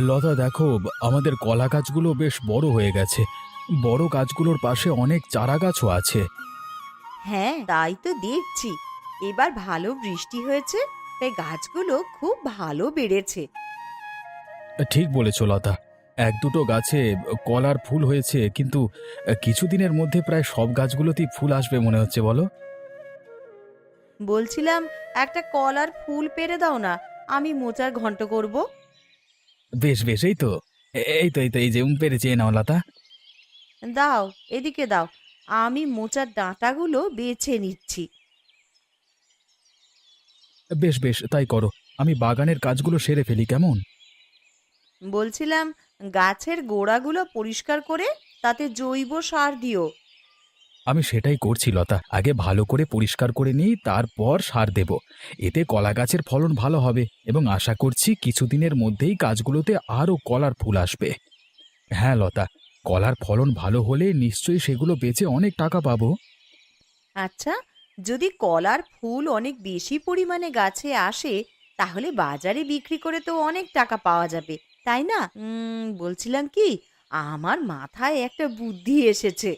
লতা দেখো, আমাদের কলা গাছগুলো বেশ বড় হয়ে গেছে। বড় গাছগুলোর পাশে অনেক চারা গাছও আছে। হ্যাঁ, তাই তো দেখছি। এবার ভালো বৃষ্টি হয়েছে, তাই গাছগুলো খুব ভালো বেড়েছে। ঠিক বলেছ লতা। এক দুটো গাছে কলার ফুল হয়েছে, কিন্তু কিছুদিনের মধ্যে প্রায় সব গাছগুলোতেই ফুল আসবে মনে হচ্ছে, বলো? বলছিলাম, একটা কলার ফুল পেড়ে দাও না, আমি মোচার ঘন্ট করব। বেশ বেশ, এই তো এই তো এই যে পেরেছি, এই নাও লতা। দাও, এদিকে দাও, আমি মোচার ডাঁটাগুলো বেছে নিচ্ছি। বেশ বেশ, তাই করো। আমি বাগানের কাজগুলো সেরে ফেলি, কেমন? বলছিলাম, গাছের গোড়াগুলো পরিষ্কার করে তাতে জৈব সার দিও। আমি সেটাই করছি লতা, আগে ভালো করে পরিষ্কার করে নিই, তারপর সার দেব। এতে কলা গাছের ফলন ভালো হবে এবং আশা করছি কিছুদিনের মধ্যেই গাছগুলোতে আরও কলার ফুল আসবে। হ্যাঁ লতা, কলার ফলন ভালো হলে নিশ্চয়ই সেগুলো বেচে অনেক টাকা পাবো। আচ্ছা, যদি কলার ফুল অনেক বেশি পরিমাণে গাছে আসে, তাহলে বাজারে বিক্রি করে তো অনেক টাকা পাওয়া যাবে, তাই না? বলছিলাম কি, আমার মাথায় একটা বুদ্ধি এসেছে।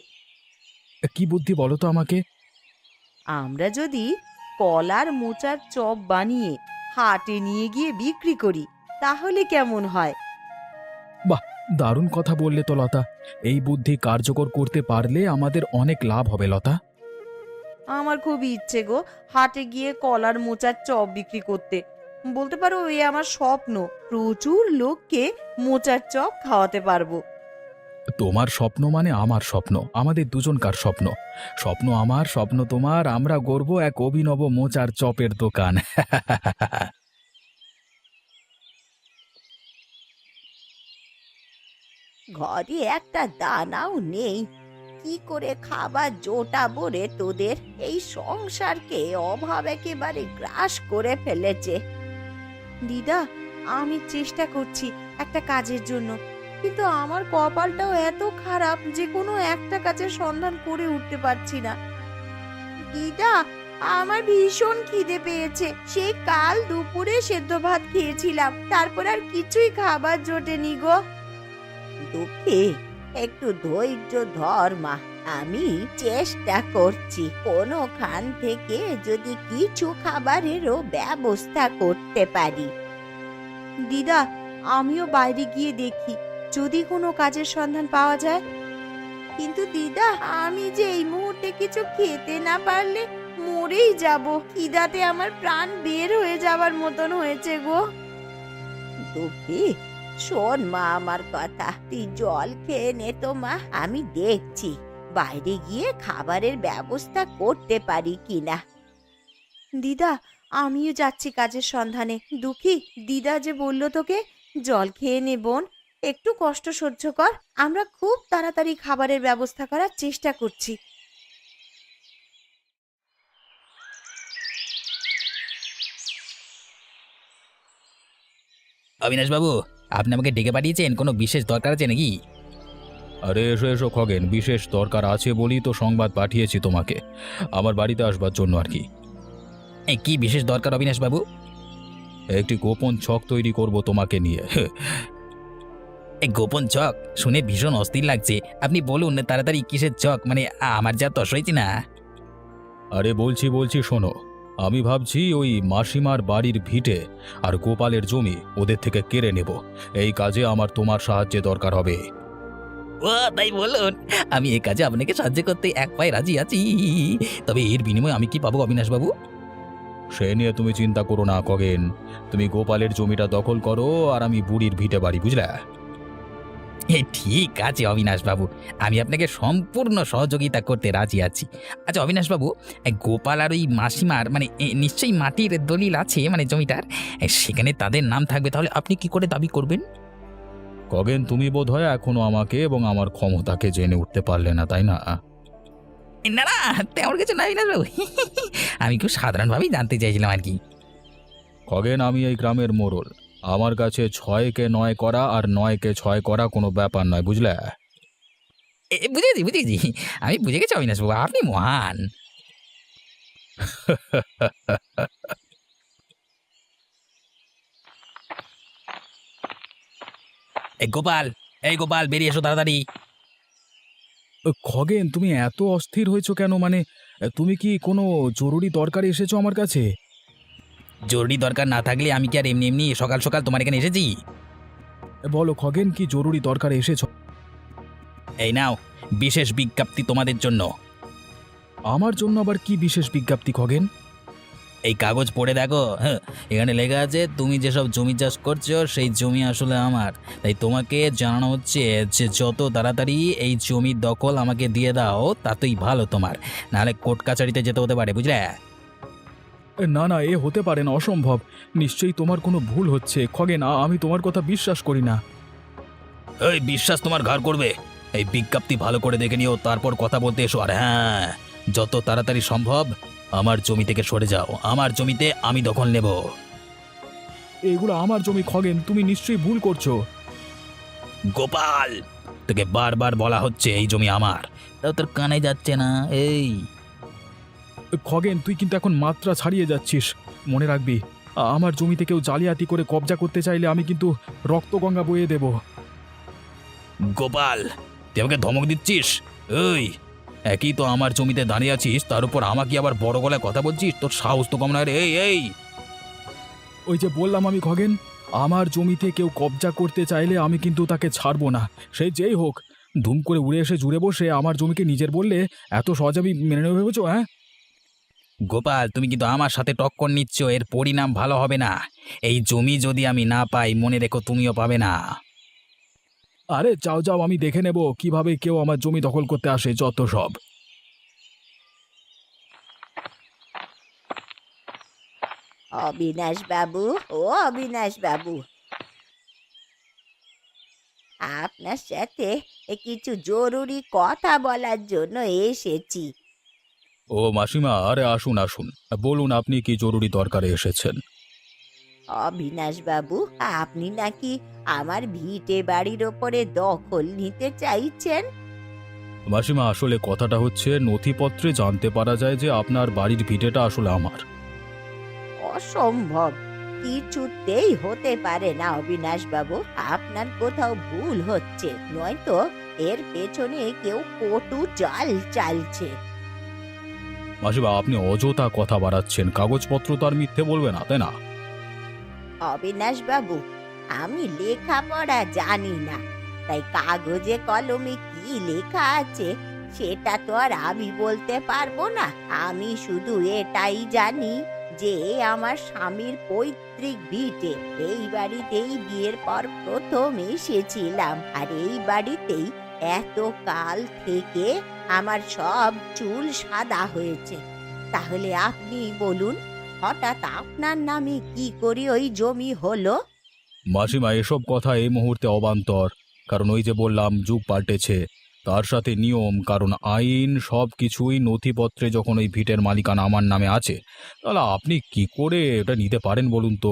কি বুদ্ধি বলো তো আমাকে। আমরা যদি কলার মোচার চপ বানিয়ে হাটে নিয়ে গিয়ে বিক্রি করি, তাহলে কেমন হয়? বাহ, দারুণ কথা বললে তো লতা। এই বুদ্ধি কার্যকর করতে পারলে আমাদের অনেক লাভ হবে লতা। আমার খুব ইচ্ছে গো, হাটে গিয়ে কলার মোচার চপ বিক্রি করতে। বলতে পারো এ আমার স্বপ্ন। প্রচুর লোককে মোচার চপ খাওয়াতে পারবো। তোমার স্বপ্ন মানে আমার স্বপ্ন, আমাদের দুজনকার স্বপ্ন। স্বপ্ন আমার, স্বপ্ন তোমার, আমরা গড়ব এক অভিনব মোচার চপের দোকান। ঘরে একটা দানাও নেই, কি করে খাবার জোটাবো রে তোদের? এই সংসারকে অভাব একেবারে গ্রাস করে ফেলেছে। দিদা, আমি চেষ্টা করছি একটা কাজের জন্য, কিন্তু আমার কপালটাও এত খারাপ যে কোনো একটা কাজের সন্ধান করে উঠতে পারছি না। দিদা, আমার ভীষণ খিদে পেয়েছে। সেই কাল দুপুরে সেদ্ধ ভাত খেয়েছিলাম, তারপর আর কিছুই খাবার জোটেনি গো। দুঃখী, একটু ধৈর্য ধর মা, আমি চেষ্টা করছি কোনোখান থেকে যদি কিছু খাবারেরও ব্যবস্থা করতে পারি। দিদা, আমিও বাইরে গিয়ে দেখি যদি কোনো কাজের সন্ধান পাওয়া যায়। কিন্তু দিদা, আমি যে এই মুহূর্তে কিছু খেতে না পারলে মরেই যাব। খিদাতে আমার প্রাণ বের হয়ে যাবার মতন হয়েছে গো। দুঃখী, শোন মা আমার কথা, তুই জল খেয়ে নে তো মা, আমি দেখছি বাইরে গিয়ে খাবারের ব্যবস্থা করতে পারি কিনা। দিদা, আমিও যাচ্ছি কাজের সন্ধানে। দুঃখী, দিদা যে বলল তোকে জল খেয়ে নে বোন, একটু কষ্ট সহ্য কর, আমরা খুব তাড়াতাড়ি খাবারের ব্যবস্থা করার চেষ্টা করছি। অবিনাশবাবু, আপনি আমাকে ডেকে পাঠিয়েছেন, কোনো বিশেষ দরকার আছে নাকি? আরে এসো এসো খগেন, বিশেষ দরকার আছে বলি তো সংবাদ পাঠিয়েছি তোমাকে, আমার বাড়িতে আসবার জন্য আর কি। কি বিশেষ দরকার অবিনাশবাবু? একটি গোপন ছক তৈরি করব তোমাকে নিয়ে। গোপন ছক শুনে ভীষণ অস্থির লাগছে। আপনি বলুন তাড়াতাড়ি, কিসের ছক? মানে আমার যা তস হয়েছে না। আরে বলছি বলছি শোনো, আমি ভাবছি ওই মাসিমার বাড়ির ভিটে আর গোপালের জমি ওদের থেকে কেড়ে নেব। এই কাজে আমার তোমার সাহায্যে দরকার হবে। ও তাই বলুন, আমি এই কাজে আপনাকে সাহায্য করতে এক পায়ে রাজি আছি। তবে এর বিনিময়ে আমি কি পাবো অবিনাশবাবু? সে নিয়ে তুমি চিন্তা করো না খগেন, তুমি গোপালের জমিটা দখল করো আর আমি বুড়ির ভিটে বাড়ি, বুঝলে? ঠিক আছে অবিনাশবাবু, আমি আপনাকে সম্পূর্ণ সহযোগিতা করতে রাজি আছি। আচ্ছা অবিনাশবাবু, গোপাল আর ওই মাসিমার মানে নিশ্চয়ই মাটির দলিল আছে, মানে জমিটার সেখানে তাদের নাম থাকবে, তাহলে আপনি কি করে দাবি করবেন? খগেন, তুমি বোধ হয় এখনো আমাকে এবং আমার ক্ষমতাকে জেনে উঠতে পারলে না, তাই না? না না, তেমন কিছু না অবিনাশবাবু। আমি খুব সাধারণভাবেই জানতে চাইছিলাম আর কি। খগেন, আমি এই গ্রামের মোড়ল। আমার কাছে ৬কে ৯ করা আর ৯কে ৬ করা কোনো ব্যাপার নয়, বুঝলে? বুঝেছি বুঝেছি, আমি বুঝে গেছি অবিনাশবাবু, আপনি মহান। এই গোপাল বেরিয়ে এসো তাড়াতাড়ি। খগেন, তুমি এত অস্থির হয়েছো কেন? মানে তুমি কি কোনো জরুরি দরকারে এসেছো আমার কাছে? জরুরি দরকার না থাকলে আমি কি আর এমনি এমনি সকাল সকাল তোমার এখানে এসেছি? বলো খগেন, কি জরুরি দরকারে এসেছো? এই নাও বিশেষ বিজ্ঞপ্তি তোমাদের জন্য। আমার জন্য আবার কি বিশেষ বিজ্ঞপ্তি খগেন? এই কাগজ পড়ে দেখো, হ্যাঁ, এখানে লেখা আছে তুমি যেসব জমি চাষ করছো সেই জমি আসলে আমার। তাই তোমাকে জানানো হচ্ছে যে যত তাড়াতাড়ি এই জমির দখল আমাকে দিয়ে দাও ততই ভালো তোমার, নাহলে কোর্ট কাছারিতে যেতে হতে পারে, বুঝলে? না না, এ হতে পারে না, অসম্ভব। নিশ্চয়ই তোমার কোনো ভুল হচ্ছে খগেন। আমি তোমার কথা বিশ্বাস করি না। এই বিশ্বাস তোমার ঘাড় করবে। এই বিজ্ঞপ্তি ভালো করে দেখে নিও, তারপর কথা বলতে এসো। আর হ্যাঁ, যত তাড়াতাড়ি সম্ভব আমার জমি থেকে সরে যাও, আমার জমিতে আমি দখল নেব। এগুলো আমার জমি খগেন, তুমি নিশ্চয়ই ভুল করছো। গোপাল, তোকে বারবার বলা হচ্ছে এই জমি আমার, তাও তোর কানে যাচ্ছে না। এই খগেন, তুই কিন্তু এখন মাত্রা ছাড়িয়ে যাচ্ছিস। মনে রাখবি, আমার জমিতে কেউ জালিয়াতি করে কবজা করতে চাইলে আমি কিন্তু রক্তগঙ্গা বইয়ে দেব। গোপাল, তুই আমাকে ধমক দিচ্ছিস? এই একই তো আমার জমিতে দাঁড়িয়ে আছিস, তার উপর আমাকে আবার বড় গলায় কথা বলছিস? তোর সাহস তো কম নয় রে। এই এই ওই যে বললাম আমি খগেন, আমার জমিতে কেউ কবজা করতে চাইলে আমি কিন্তু তাকে ছাড়বো না, সে যেই হোক। ধুম করে উড়ে এসে জুড়ে বসে আমার জমিকে নিজের বললে এত সহজ আমি মেনে নেবে ভেবেছো? হ্যাঁ গোপাল, তুমি কিন্তু আমার সাথে টক্কর নিচ্ছ, এর পরিণাম ভালো হবে না। এই জমি যদি আমি না পাই, মনে রেখো তুমিও পাবে না। আরে যাও যাও, আমি দেখে নেব কিভাবে কেউ আমার জমি দখল করতে আসে, যত সব। অবিনাশ বাবু, ও অবিনাশ বাবু, আপনার সাথে কিছু জরুরি কথা বলার জন্য এসেছি। ও মাসিমা, আরে আসুন আসুন, বলুন আপনি কি জরুরি দরকারে এসেছেন? অবিনাশ বাবু, আপনি নাকি আমার ভিটে বাড়ির ওপরে দখল নিতে চাইছেন? মাসিমা, আসলে কথাটা হচ্ছে, নথিপত্রে জানতে পারা যায় যে আপনার বাড়ির ভিটেটা আসলে আমার। অসম্ভব, কিছুতেই হতে পারে না অবিনাশ বাবু। আপনার কোথাও ভুল হচ্ছে, নয়তো এর পেছনে কেউ কটু চাল চালছে। মাসিমা, আপনি অযথা কথা বাড়াচ্ছেন, কাগজপত্র তো আর মিথ্যে বলবে না, তাই না? অবিনাশ বাবু, আমি লেখাপড়া জানি না, তাই কাগজে কলমে কি লেখা আছে সেটা তো আর আমি বলতে পারবো না। আমি শুধু এটাই জানি যে আমার স্বামীর পৈতৃক ভিটে। এই বাড়িতেই বিয়ের পর প্রথম এসেছিলাম, আর এই বাড়িতেই এত কাল থেকে আমার সব চুল সাদা হয়েছে। তাহলে আপনি বলুন, হঠাৎ আপনার নামে কি করে ওই জমি হলো? মাসিমা, এসব কথা এই মুহূর্তে অবান্তর। কারণ ওই যে বললাম, যুগ পাল্টেছে, তার সাথে নিয়ম, কারণ আইন, সব কিছুই নথিপত্রে যখন ওই ভিটের মালিকানা আমার নামে আছে, তাহলে আপনি কি করে এটা নিতে পারেন বলুন তো?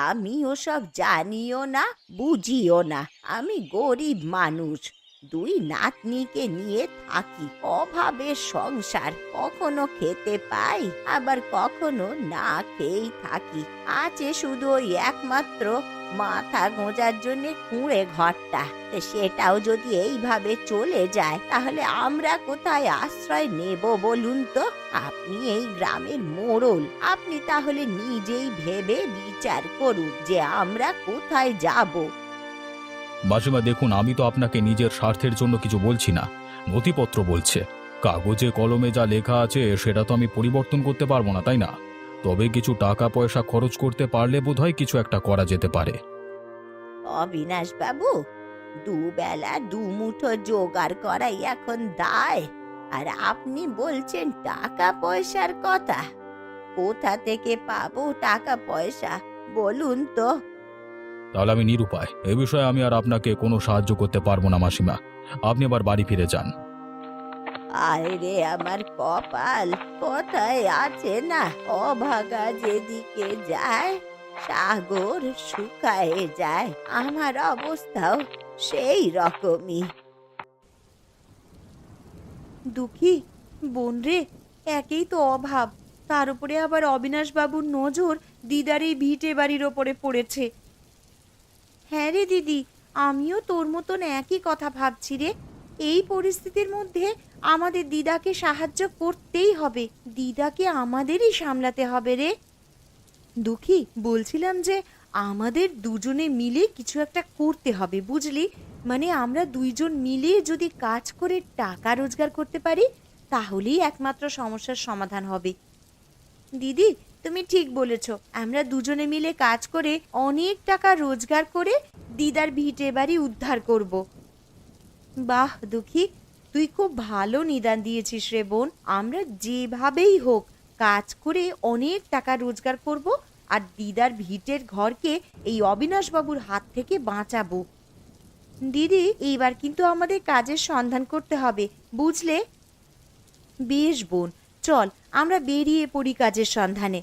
আমি ওসব জানিও না, বুঝিও না। আমি গরিব মানুষ, দুই নাতনিকে নিয়ে থাকি, অভাবের সংসার। কখনো খেতে পাই, আবার কখনো না খেয়েই থাকি। আছে শুধু ওই একমাত্র মাথা গোঁজার জন্য কুঁড়ে ঘরটা। সেটাও যদি এইভাবে চলে যায়, তাহলে আমরা কোথায় আশ্রয় নেব বলুন তো? আপনি এই গ্রামের মোড়ল, আপনি তাহলে নিজেই ভেবে বিচার করুন যে আমরা কোথায় যাব। মাসিমা দেখুন, আমি তো আপনাকে নিজের স্বার্থের জন্য কিছু বলছি না, নথিপত্র বলছে। কাগজে কলমে যা লেখা আছে সেটা তো আমি পরিবর্তন করতে পারবো না, তাই না? তবে কিছু টাকা পয়সা খরচ করতে পারলে বোধহয় কিছু একটা করা যেতে পারে। অবিনাশ বাবু, দুবেলা দুমুঠো জোগাড় করাই এখন দায়, আর আপনি বলছেন টাকা পয়সার কথা। কোথা থেকে পাবো টাকা পয়সা বলুন তো? তাহলে আমি নিরুপায়, এ বিষয়ে আমি আর আপনাকে কোনো সাহায্য করতে পারবো না মাসিমা। আপনি আবার বাড়ি ফিরে যান। আয় রে আমার কপাল, কোথায় আছে না, অভাগা যেদিকে যায় সাগর শুকায়ে যায়। আমার অবস্থাও সেই রকমই। দুঃখী বোন রে, একেই তো অভাব, তার উপরে আবার অবিনাশ বাবুর নজর দিদার এই ভিটে বাড়ির ওপরে পড়েছে। হ্যাঁ রে দিদি, আমিও তোর মতন একই কথা ভাবছি রে। এই পরিস্থিতির মধ্যে আমাদের দিদাকে সাহায্য করতেই হবে। দিদাকে আমাদেরই সামলাতে হবে রে। দুঃখী, বলছিলাম যে আমাদের দুজনে মিলে কিছু একটা করতে হবে, বুঝলি? মানে আমরা দুইজন মিলে যদি কাজ করে টাকা রোজগার করতে পারি তাহলেই একমাত্র সমস্যার সমাধান হবে। দিদি, তুমি ঠিক বলেছ। আমরা দুজনে মিলে কাজ করে অনেক টাকা রোজগার করে দিদার ভিটে বাড়ি উদ্ধার করব। বাহ দুঃখী, তুই খুব ভালো নিদান দিয়েছিস রে বোন। আমরা যেভাবেই হোক কাজ করে অনেক টাকা রোজগার করব আর দিদার ভিটের ঘরকে এই অবিনাশবাবুর হাত থেকে বাঁচাবো। দিদি, এইবার কিন্তু আমাদের কাজের সন্ধান করতে হবে, বুঝলে? বেশ বোন, চল আমরা বেরিয়ে পড়ি কাজের সন্ধানে।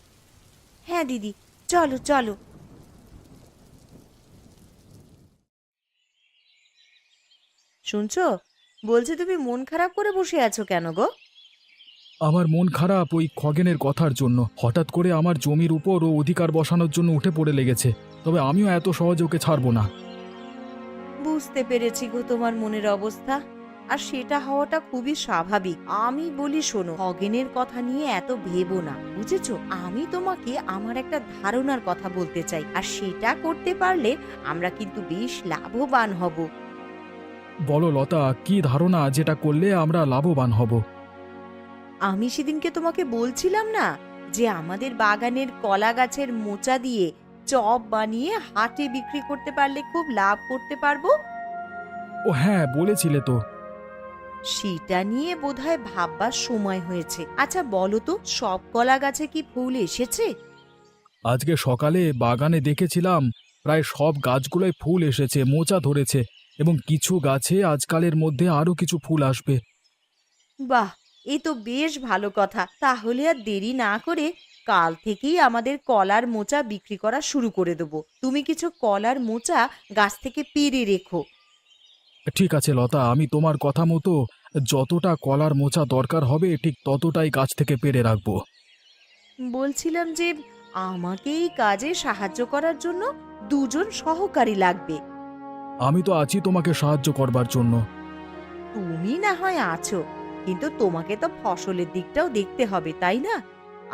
হ্যাঁ দিদি, চলো চলো। শুনছো? বলছে তুমি মন খারাপ করে বসে আছো কেন গো? আমার মন খারাপ ওই খগেনের কথার জন্য। হঠাৎ করে আমার জমির উপর ও অধিকার বসানোর জন্য উঠে পড়ে লেগেছে। তবে আমিও এত সহজে ওকে ছাড়বো না। বুঝতে পেরেছি গো তোমার মনের অবস্থা, আর সেটা হওয়াটা খুবই স্বাভাবিক। আমি বলি শোনো, খগেনের কথা নিয়ে এত ভেবো না, বুঝেছো? আমি তোমাকে আমার একটা ধারণার কথা বলতে চাই, আর সেটা করতে পারলে আমরা কিন্তু বেশ লাভবান হব। বলো লতা, কি ধারণা যেটা করলে আমরা লাভবান হব? আমি সেদিনকে তোমাকে বলছিলাম না যে আমাদের বাগানের কলা গাছের মোচা দিয়ে চপ বানিয়ে হাটে বিক্রি করতে পারলে খুব লাভ করতে পারবো। ও হ্যাঁ, বলেছিলে তো। সেটা নিয়ে বোধহয় ভাববার সময় হয়েছে। আচ্ছা বলো তো, সব কলা গাছে কি ফুল এসেছে? আজকে সকালে বাগানে দেখেছিলাম প্রায় সব গাছগুলোয় ফুল এসেছে, মোচা ধরেছে, এবং কিছু গাছে আজকালের মধ্যে আরো কিছু ফুল আসবে। বাহ, এই তো বেশ ভালো কথা। তাহলে আর দেরি না করে কাল থেকেই আমাদের কলার মোচা বিক্রি করা শুরু করে দেবো। তুমি কিছু কলার মোচা গাছ থেকে পেড়ে রেখো। ঠিক আছে লতা, আমি তোমার কথা মতো যতটা কলার মোচা দরকার হবে ঠিক ততটাই গাছ থেকে পেড়ে রাখবো। বলছিলাম যে আমাকে এই কাজে সাহায্য করার জন্য দুজন সহকারী লাগবে। আমি তো আছি তোমাকে সাহায্য করবার জন্য। তুমি না হয় আছো, কিন্তু তোমাকে তো ফসলের দিকটাও দেখতে হবে, তাই না?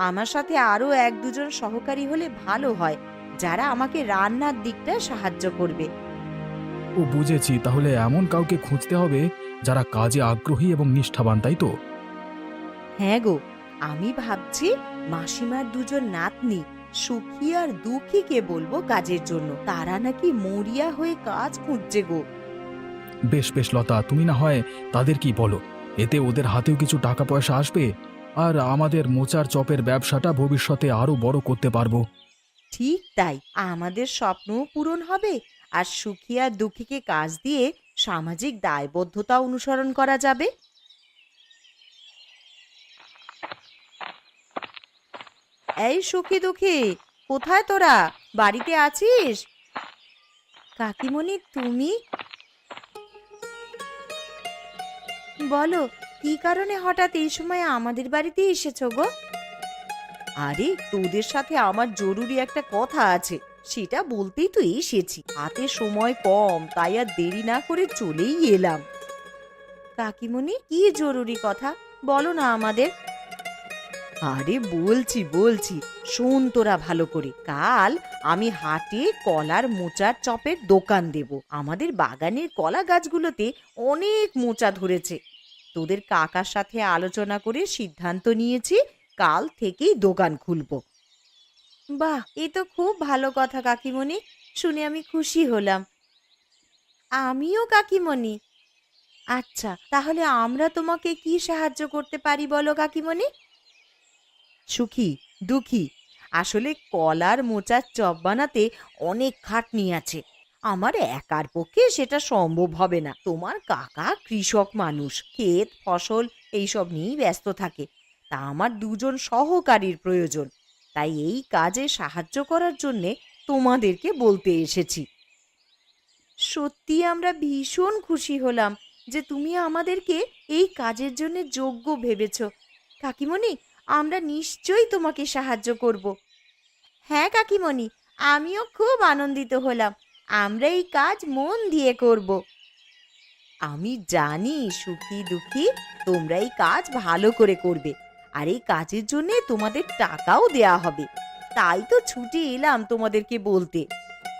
আমার সাথে আরো এক দুজন সহকারী হলে ভালো হয়, যারা আমাকে রান্নার দিকটা সাহায্য করবে। ও বুঝেছি, তাহলে এমন কাউকে খুঁজতে হবে যারা কাজে আগ্রহী এবং নিষ্ঠাবান, তাই তো? হ্যাঁ গো, আমি ভাবছি মাসিমার দুজন নাতনি সুখী আর দুঃখীকে বলবো কাজের জন্য। তারা নাকি মরিয়া হয়ে কাজ খুঁজছে গো। বেশ বেশ লতা, তুমি না হয় তাদের কি বলো, এতে ওদের হাতেও কিছু টাকা পয়সা আসবে, আর আমাদের মোচার চপের ব্যবসাটা ভবিষ্যতে আরো বড় করতে পারবো। ঠিক তাই, আমাদের স্বপ্নও পূরণ হবে, আর সুখী আর দুঃখীকে কাজ দিয়ে সামাজিক দায়বদ্ধতা অনুসরণ করা যাবে। এই সুখী দুঃখী, কোথায় তোরা? বাড়িতে আছিস? কাকিমণি তুমি? বলো, কি কারণে হঠাৎ এই সময় আমাদের বাড়িতে এসেছো গো? আরে তোদের সাথে আমার জরুরি একটা কথা আছে, সেটা বলতেই তো এসেছি। হাতে সময় কম, তাই আর দেরি না করে চলেই এলাম। কাকিমণি, কি জরুরি কথা বলো না আমাদের। আরে বলছি বলছি, শোন তোরা ভালো করে। কাল আমি হাটে কলার মোচার চপের দোকান দেব। আমাদের বাগানের কলা গাছগুলোতে অনেক মোচা ধরেছে। তোদের কাকার সাথে আলোচনা করে সিদ্ধান্ত নিয়েছি কাল থেকেই দোকান খুলবো। বাহ, এ তো খুব ভালো কথা কাকিমণি, শুনে আমি খুশি হলাম। আমিও কাকিমণি। আচ্ছা, তাহলে আমরা তোমাকে কি সাহায্য করতে পারি বলো কাকিমণি? সুখী দুঃখী, আসলে কলার মোচার চপ বানাতে অনেক খাটনি আছে। আমার একার পক্ষে সেটা সম্ভব হবে না। তোমার কাকা কৃষক মানুষ, ক্ষেত ফসল এইসব নিয়েই ব্যস্ত থাকে। তা আমার দুজন সহকারীর প্রয়োজন, তাই এই কাজে সাহায্য করার জন্যে তোমাদেরকে বলতে এসেছি। সত্যি আমরা ভীষণ খুশি হলাম যে তুমি আমাদেরকে এই কাজের জন্য যোগ্য ভেবেছ। কাকিমণি, আমরা নিশ্চয়ই তোমাকে সাহায্য করব। হ্যাঁ কাকিমণি, আমিও খুব আনন্দিত হলাম। আমরা এই কাজ মন দিয়ে করব। আমি জানি সুখী দুঃখী তোমরা এই কাজ ভালো করে করবে, আর এই কাজের জন্য তোমাদের টাকাও দেয়া হবে। তাই তো ছুটি এলাম তোমাদেরকে বলতে।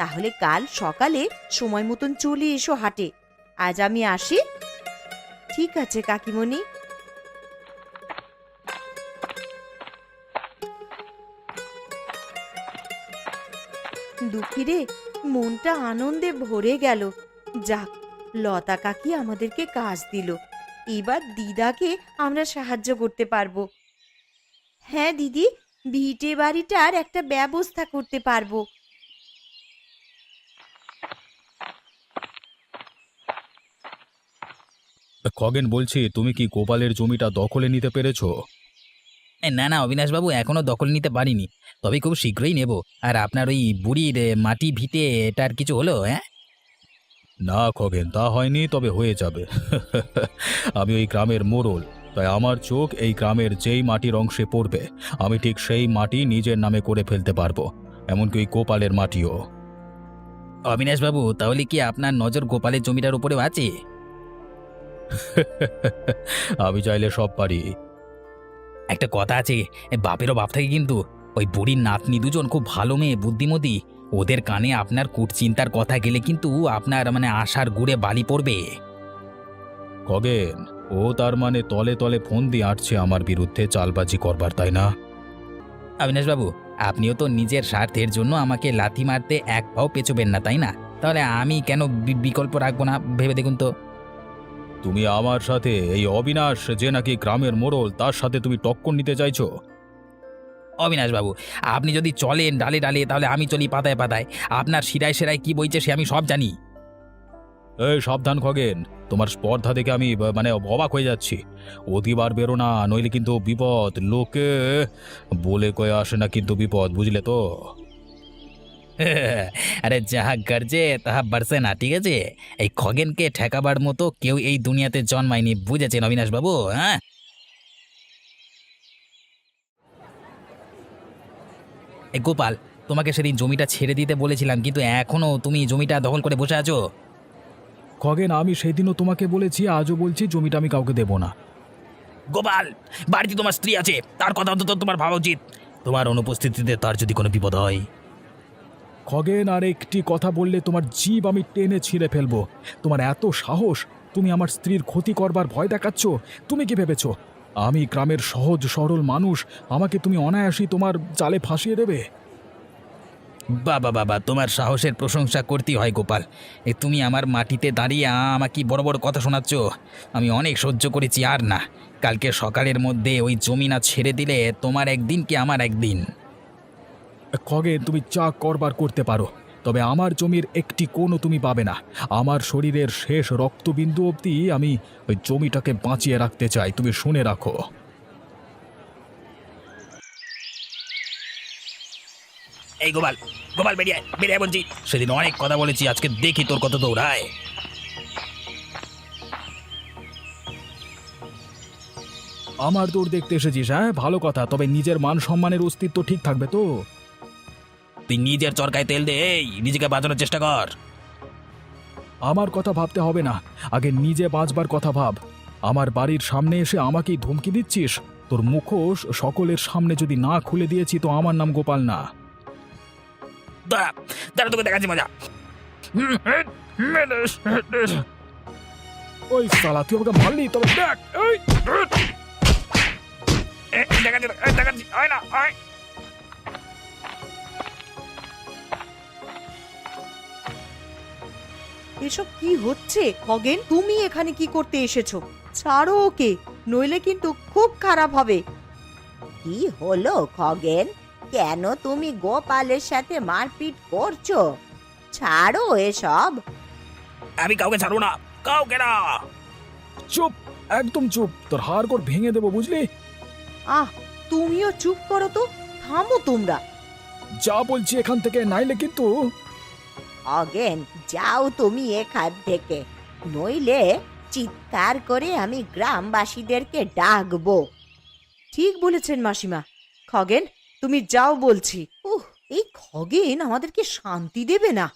তাহলে কাল সকালে সময় মতন চলে এসো হাটে। আজ আমি আসি। ঠিক আছে কাকিমণি। দুঃখী রে, মনটা আনন্দে ভরে গেল। যাক, লতা কাকি আমাদেরকে কাজ দিল। এবার দিদাকে আমরা সাহায্য করতে পারবো। হ্যাঁ দিদি, ভিটে বাড়িটার একটা ব্যবস্থা করতে পারবো। খগেন বলছি, তুমি কি গোপালের জমিটা দখলে নিতে পেরেছো? না না অবিনাশবাবু, এখনো দখল নিতে পারিনি, তবে খুব শীঘ্রই নেব। আর আপনার ওই বুড়ির মাটি ভিটে এটার কিছু হলো? হ্যাঁ, না খগেন, তা হয়নি, তবে হয়ে যাবে। আমি ওই গ্রামের মোড়ল, তাই আমার চোখ এই গ্রামের যেই মাটির অংশে পড়বে আমি ঠিক সেই মাটি নিজের নামে করে ফেলতে পারবো, এমনকি ওই গোপালের মাটিও। অবিনাশবাবু, তাহলে কি আপনার নজর গোপালের জমিটার উপরেও আছে? আমি চাইলে সব পারি। একটা কথা আছে, বাপেরও বাপ থাকে কিন্তু। ওই বুড়ির নাতনি দুজন খুব ভালো মেয়ে, বুদ্ধিমতী। ওদের কানে আপনার কুটচিন্তার কথা গেলে কিন্তু আপনার আশার গুড়ে বালি পড়বে। খগেন, ও তার মানে তলে তলে ফোন দিয়ে আঁটছে আমার বিরুদ্ধে চালবাজি করবার, তাই না? অবিনাশবাবু, আপনিও তো নিজের স্বার্থের জন্য আমাকে লাথি মারতে এক পাও পেছোবেন না, তাই না? তাহলে আমি কেন বিকল্প রাখবো না, ভেবে দেখুন তো। তুমি আমার সাথে, এই অবিনাশ যে নাকি গ্রামের মোড়ল, তার সাথে তুমি টক্কর নিতে চাইছো? অবিনাশবাবু, আপনি যদি চলেন ডালে ডালে, তাহলে আমি চলি পাতায় পাতায়। আপনার শিরায় শিরায় কি বইছে সে আমি সব জানি। এই সাবধান খগেন, তোমার স্পর্ধা দেখে আমি অবাক হয়ে যাচ্ছি। অতিবার বেরো না, নইলে কিন্তু বিপদ। লোকে বলে কয়ে আসে না কিন্তু বিপদ, বুঝলে তো? আরে যাহা গর্জে তাহা বাড়ছে না, ঠিক আছে? এই খগেনকে ঠেকাবার মতো কেউ এই দুনিয়াতে জন্মায়নি, বুঝেছেন অবিনাশবাবু? হ্যাঁ, এই গোপাল, তোমাকে সেদিন জমিটা ছেড়ে দিতে বলেছিলাম, কিন্তু এখনো তুমি জমিটা দখল করে বসে আছো। খগেন, আমি সেদিনও তোমাকে বলেছি, আজও বলছি, জমিটা আমি কাউকে দেব না। গোপাল, বাড়িতে তোমার স্ত্রী আছে, তার কথা অন্তত তোমার ভাবা উচিত। তোমার অনুপস্থিতিতে তার যদি কোনো বিপদ হয়। খগেন, আর একটি কথা বললে তোমার জিভ আমি টেনে ছিঁড়ে ফেলবো। তোমার এত সাহস, তুমি আমার স্ত্রীর ক্ষতি করবার ভয় দেখাচ্ছ? তুমি কি ভেবেছ আমি গ্রামের সহজ সরল মানুষ, আমাকে তুমি অনায়াসই তোমার জালে ফাঁসিয়ে দেবে? বাবা বাবা, তোমার সাহসের প্রশংসা করতেই হয় গোপাল। তুমি আমার মাটিতে দাঁড়িয়ে আমাকে বড় বড় কথা শোনাচ্ছ। আমি অনেক সহ্য করেছি, আর না। কালকে সকালের মধ্যে ওই জমি না ছেড়ে দিলে তোমার একদিন কি আমার একদিন। খগেন, তুমি যা করবার করতে পারো, তবে আমার জমির একটি কোণও তুমি পাবে না। আমার শরীরের শেষ রক্তবিন্দু অবধি আমি ওই জমিটাকে বাঁচিয়ে রাখতে চাই, তুমি শুনে রাখো। এই গোপাল, গোপাল, বেরিয়ে বেরিয়ে বলছি। সেদিন অনেক কথা বলেছি, আজকে দেখি তোর কত দৌড়ায়। আমার দৌড় দেখতে এসেছিস? হ্যাঁ, ভালো কথা, তবে নিজের মান সম্মানের অস্তিত্ব ঠিক থাকবে তো? তুই নিজের চরকায় তেল দে, এই নিজেকে বাঁচানোর চেষ্টা কর। আমার কথা ভাবতে হবে না, আগে নিজে বাঁচবার কথা ভাব। আমার বাড়ির সামনে এসে আমাকেই ধমকি দিচ্ছিস? তোর মুখোশ সকলের সামনে যদি না খুলে দিয়েছি তো আমার নাম গোপাল না। দাঁড়া দাঁড়া, তোকে দেখাচ্ছি মজা। ওই শালা, তুই আমাকে মারলি, তবে দেখ। দেখাচ্ছি দেখাচ্ছি, হয় না, হয়। এসব কি হচ্ছে খগেন? তুমি এখানে কি করতে এসেছো? ছাড়ো ওকে, নইলে কিন্তু খুব খারাপ হবে। কি হলো খগেন? কেন তুমি গোপালের সাথে মারপিট করছো? ছাড়ো এসব। আমি কাউকে ছাড়বো না, কাউকে না। চুপ, একদম চুপ, তোর হাড়গোড় ভেঙে দেবো, বুঝলি? আহ, তুমিও চুপ করো তো, থামো তোমরা। যা বলছি এখান থেকে, নাইলে কিন্তু। খগেন, যাও তুমি এখান থেকে, নইলে চিৎকার করে আমি গ্রামবাসীদেরকে ডাকবো। ঠিক বলেছেন মাসিমা। খগেন, তুমি যাও বলছি। এই খগেন আমাদেরকে শান্তি দেবে না।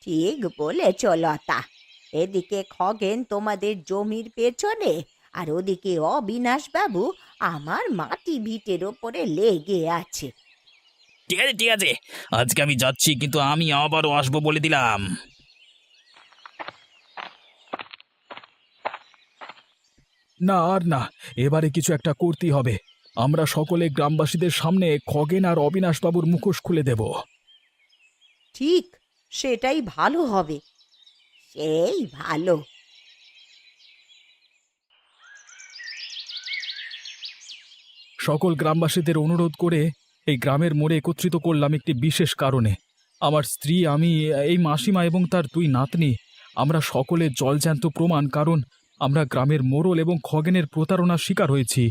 ঠিক বলেছ লতা। এদিকে খগেন তোমাদের জমির পেছনে, আর ওদিকে অবিনাশ বাবু আমার মাটি ভিটের ওপরে লেগে আছে। ঠিক আছে ঠিক আছে, আজকে আমি যাচ্ছি, কিন্তু আমি আবারও আসবো বলে দিলাম। না আর না, এবারে কিছু একটা করতেই হবে। আমরা সকলে গ্রামবাসীদের সামনে খগেন আর অবিনাশবাবুর মুখোশ খুলে দেব। ঠিক, সেটাই ভালো হবে। সেই ভালো। সকল গ্রামবাসীদের অনুরোধ করে এই গ্রামের মোড়ে একত্রিত করলাম একটি বিশেষ কারণে। আমার স্ত্রী, আমি, এই মাসিমা এবং তার দুই নাতনি, আমরা সকলে জলজ্যান্ত প্রমাণ, কারণ আমরা গ্রামের মোড়ল এবং খগেনের প্রতারণার শিকার হয়েছি।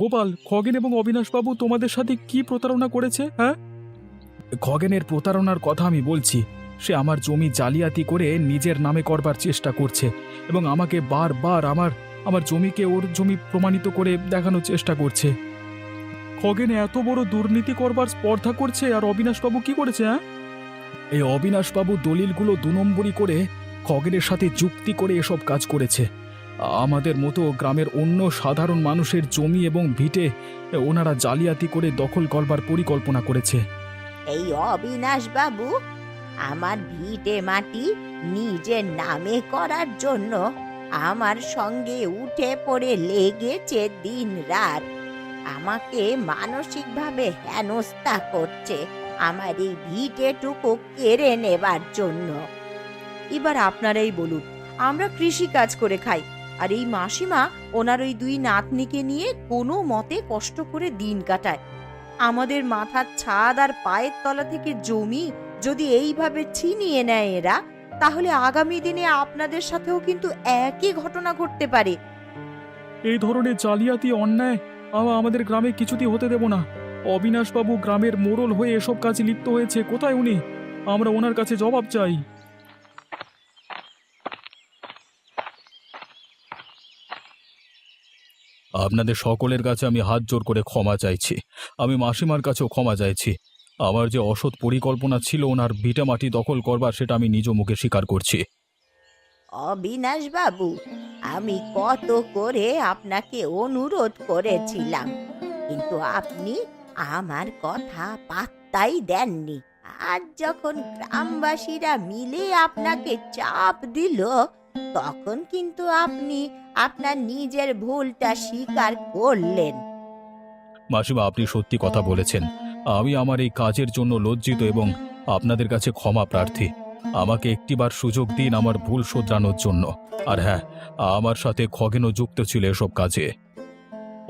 গোপাল, খগেন এবং অবিনাশবাবু তোমাদের সাথে কি প্রতারণা করেছে? হ্যাঁ, খগেনের প্রতারণার কথা আমি বলছি। সে আমার জমি জালিয়াতি করে নিজের নামে করবার চেষ্টা করছে এবং আমাকে বারবার আমার জমিকে ওর জমি প্রমাণিত করে দেখানোর চেষ্টা করছে। খগেন এত বড় দুর্নীতি করবার স্পর্ধা করছে, আর অবিনাশবাবু কি করেছে? হ্যাঁ, এই অবিনাশবাবু দলিলগুলো 2 নম্বরই করে খগেনের সাথে যুক্তি করে এসব কাজ করেছে। আমাদের মতো গ্রামের অন্য সাধারণ মানুষের জমি এবং ভিটে ওনারা জালিয়াতি করে দখল করবার পরিকল্পনা করেছে। এই অবিনাশ বাবু আমার ভিটে মাটি নিজের নামে করার জন্য আমার সঙ্গে উঠে পড়ে লেগেছে দিন রাত। আমাকে মানসিকভাবে হেনস্থা করছে আমার এই ভিটেটুকু কেড়ে নেবার জন্য। এবার আপনারাই বলুন, আমরা কৃষি কাজ করে খাই, আর এই মাসিমা ওনার ওই 2 নাতনিকে নিয়ে কোনো মতে কষ্ট করে দিন কাটায়। আমাদের মাথার ছাদ আর পায়ের তলা থেকে জমি যদি এইভাবে ছিনিয়ে নেয় এরা, তাহলে আগামী দিনে আপনাদের সাথেও কিন্তু একই ঘটনা ঘটতে পারে। এই ধরনের জালিয়াতি অন্যায় আমাদের গ্রামে কিছুতেই হতে দেব না। অবিনাশবাবু গ্রামের মোড়ল হয়ে এসব কাজে লিপ্ত হয়েছে। কোথায় উনি? আমরা ওনার কাছে জবাব চাই। আপনাদের সকলের কাছে আমি হাত জোর করে ক্ষমা চাইছি। আমি মাসিমার কাছেও ক্ষমা চাইছি। আমার যে অসৎ পরিকল্পনা ছিল ওনার ভিটামাটি দখল করবার, সেটা আমি নিজ মুখে স্বীকার করছি। অবিনাশ বাবু, আমি কত করে আপনাকে অনুরোধ করেছিলাম, কিন্তু আপনি আমার কথা পাত্তাই দেননি। আজ যখন গ্রামবাসীরা মিলে আপনাকে চাপ দিল, তখন কিন্তু আপনি আপনার নিজের ভুলটা স্বীকার করলেন। মাসিমা, আপনি সত্যি কথা বলেছেন। আমি আমার এই কাজের জন্য লজ্জিত এবং আপনাদের কাছে ক্ষমা প্রার্থী। আমাকে একটিবার সুযোগ দিন আমার ভুল শোধরানোর জন্য। আর হ্যাঁ, আমার সাথে খগেনও যুক্ত ছিল এসব কাজে।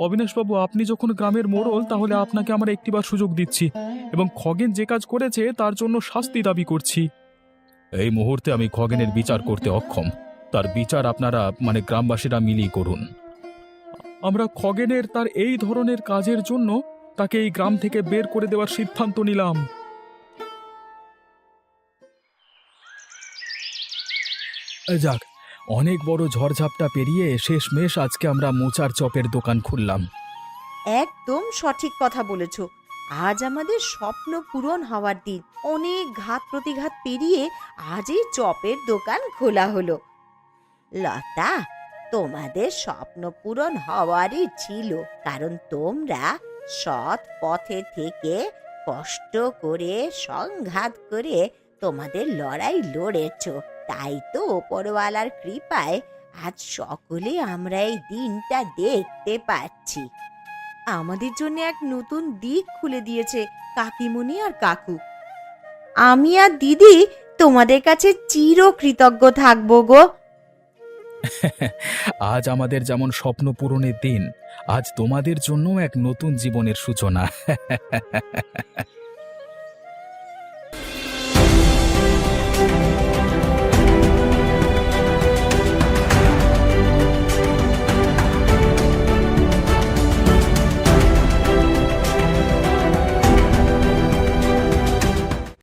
অবিনাশবাবু, আপনি যখন গ্রামের মোড়ল, তাহলে আপনাকে আমরা একটিবার সুযোগ দিচ্ছি এবং খগেন যে কাজ করেছে তার জন্য শাস্তি দাবি করছি। এই মুহূর্তে আমি খগেনের বিচার করতে অক্ষম। তার বিচার আপনারা গ্রামবাসীরা মিলিয়ে করুন। আমরা খগেনের তার এই ধরনের কাজের জন্য তাকে এই গ্রাম থেকে বের করে দেওয়ার সিদ্ধান্ত নিলাম। যাক, অনেক বড় ঝড়ঝাপটা পেরিয়ে শেষমেশ আজকে আমরা মোচার চপের দোকান খুললাম। একদম সঠিক কথা বলেছ। আজ আমাদের স্বপ্ন পূরণ হওয়ার দিন। অনেক ঘাত প্রতিঘাত পেরিয়ে আজই চপের দোকান খোলা হলো। লতা, তোমাদের স্বপ্ন পূরণ হওয়ারই ছিল, কারণ তোমরা সৎ পথে থেকে কষ্ট করে সংঘাত করে তোমাদের লড়াই লড়েছ। তাই তো ওপরওয়ালার কৃপায় আজ সকলে আমরা এই দিনটা দেখতে পাচ্ছি। আমাদের জন্য এক নতুন দিক খুলে দিয়েছে কাকিমুনি আর কাকু। আমি আর দিদি তোমাদের কাছে চিরকৃতজ্ঞ থাকবো গো। আজ আমাদের যেমন স্বপ্ন পূরণের দিন, আজ তোমাদের জন্য এক নতুন জীবনের সূচনা।